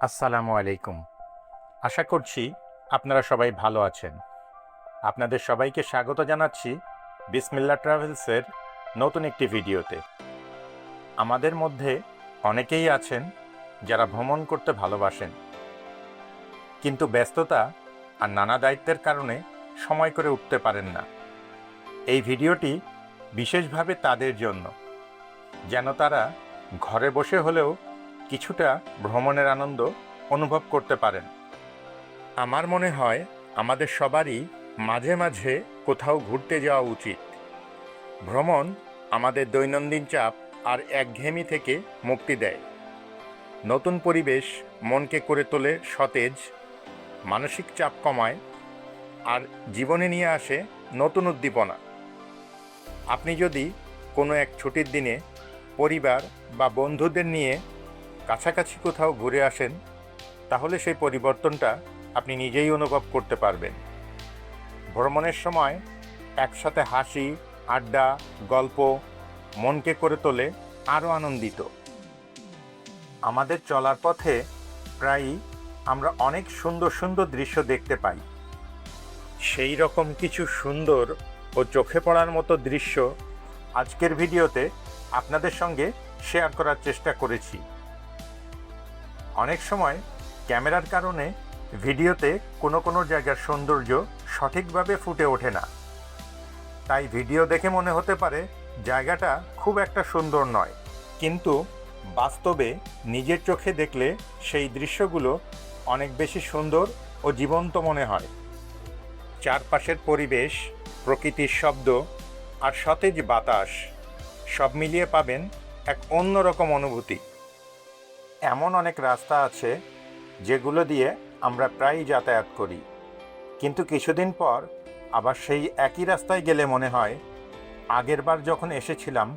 আসসালামু আলাইকুম। আশা করছি আপনারা সবাই ভালো আছেন। আপনাদের সবাইকে স্বাগত জানাচ্ছি বিসমিল্লাহ ট্রাভেলসের নতুন একটি ভিডিওতে। আমাদের মধ্যে অনেকেই আছেন যারা ভ্রমণ করতে ভালোবাসেন, কিন্তু ব্যস্ততা আর নানা দায়িত্বের কারণে সময় করে উঠতে পারেন না। এই ভিডিওটি বিশেষভাবে তাদের জন্য, যেন তারা ঘরে বসে হলেও কিছুটা ভ্রমণের আনন্দ অনুভব করতে পারেন। আমার মনে হয় আমাদের সবারই মাঝে মাঝে কোথাও ঘুরতে যাওয়া উচিত। ভ্রমণ আমাদের দৈনন্দিন চাপ আর একঘেয়েমি থেকে মুক্তি দেয়। নতুন পরিবেশ মনকে করে তোলে সতেজ, মানসিক চাপ কমায় আর জীবনে নিয়ে আসে নতুন উদ্দীপনা। আপনি যদি কোনো এক ছুটির দিনে পরিবার বা বন্ধুদের নিয়ে কাছাকাছি কোথাও ঘুরে আসেন, তাহলে সেই পরিবর্তনটা আপনি নিজেই অনুভব করতে পারবেন। ভ্রমণের সময় একসাথে হাসি, আড্ডা, গল্প মনকে করে তোলে আরও আনন্দিত। আমাদের চলার পথে প্রায়ই আমরা অনেক সুন্দর সুন্দর দৃশ্য দেখতে পাই। সেই রকম কিছু সুন্দর ও চোখে পড়ার মতো দৃশ্য আজকের ভিডিওতে আপনাদের সঙ্গে শেয়ার করার চেষ্টা করেছি। অনেক সময় ক্যামেরার কারণে ভিডিওতে কোনো কোনো জায়গার সৌন্দর্য সঠিকভাবে ফুটে ওঠে না, তাই ভিডিও দেখে মনে হতে পারে জায়গাটা খুব একটা সুন্দর নয়, কিন্তু বাস্তবে নিজের চোখে দেখলে সেই দৃশ্যগুলো অনেক বেশি সুন্দর ও জীবন্ত মনে হয়। চারপাশের পরিবেশ, প্রকৃতির শব্দ আর সতেজ বাতাস সব মিলিয়ে পাবেন এক অন্যরকম অনুভূতি। এমন অনেক রাস্তা আছে যেগুলো দিয়ে আমরা প্রায়ই যাতায়াত করি, কিন্তু কিছুদিন পর আবার সেই একই রাস্তায় গেলে মনে হয় আগেরবার যখন এসেছিলাম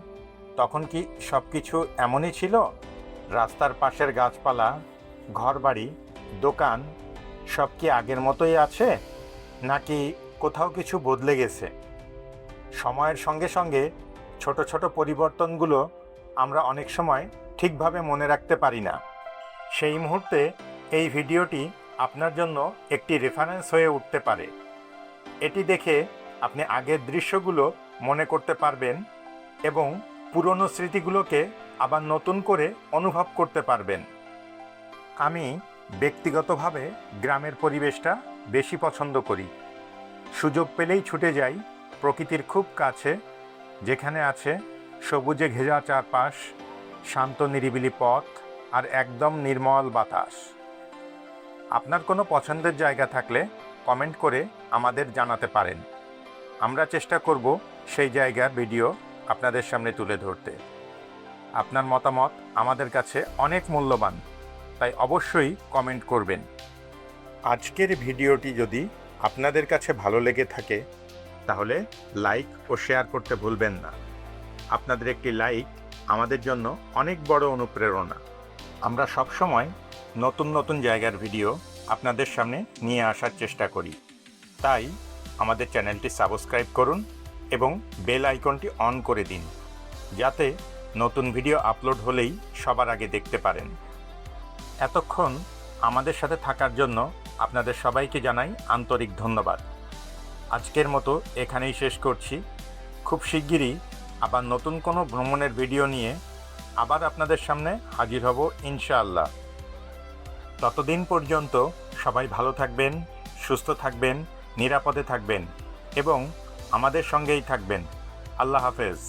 তখন কি সব কিছু এমনই ছিল? রাস্তার পাশের গাছপালা, ঘরবাড়ি, দোকান সব কি আগের মতোই আছে, নাকি কোথাও কিছু বদলে গেছে? সময়ের সঙ্গে সঙ্গে ছোট ছোট পরিবর্তনগুলো আমরা অনেক সময় ঠিকভাবে মনে রাখতে পারি না। সেই মুহূর্তে এই ভিডিওটি আপনার জন্য একটি রেফারেন্স হয়ে উঠতে পারে। এটি দেখে আপনি আগের দৃশ্যগুলো মনে করতে পারবেন এবং পুরনো স্মৃতিগুলোকে আবার নতুন করে অনুভব করতে পারবেন। আমি ব্যক্তিগতভাবে গ্রামের পরিবেশটা বেশি পছন্দ করি। সুযোগ পেলেই ছুটে যাই প্রকৃতির খুব কাছে, যেখানে আছে সবুজে ঘেরা চারপাশ, শান্ত নিরিবিলি পথ আর একদম নির্মল বাতাস। আপনার কোনো পছন্দের জায়গা থাকলে কমেন্ট করে আমাদের জানাতে পারেন। আমরা চেষ্টা করব সেই জায়গার ভিডিও আপনাদের সামনে তুলে ধরতে। আপনার মতামত আমাদের কাছে অনেক মূল্যবান, তাই অবশ্যই কমেন্ট করবেন। আজকের ভিডিওটি যদি আপনাদের কাছে ভালো লেগে থাকে তাহলে লাইক ও শেয়ার করতে ভুলবেন না। আপনাদের একটি লাইক আমাদের জন্য অনেক বড় অনুপ্রেরণা। আমরা সবসময় নতুন নতুন জায়গার ভিডিও আপনাদের সামনে নিয়ে আসার চেষ্টা করি, তাই আমাদের চ্যানেলটি সাবস্ক্রাইব করুন এবং বেল আইকনটি অন করে দিন, যাতে নতুন ভিডিও আপলোড হলেই সবার আগে দেখতে পারেন। এতক্ষণ আমাদের সাথে থাকার জন্য আপনাদের সবাইকে জানাই আন্তরিক ধন্যবাদ। আজকের মতো এখানেই শেষ করছি। খুব শিগগিরই আবার নতুন কোনো ভ্রমণের ভিডিও নিয়ে আবার আপনাদের সামনে হাজির হব ইনশাআল্লাহ। ততদিন পর্যন্ত সবাই ভালো থাকবেন, সুস্থ থাকবেন, নিরাপদে থাকবেন এবং আমাদের সঙ্গেই থাকবেন। আল্লাহ হাফেজ।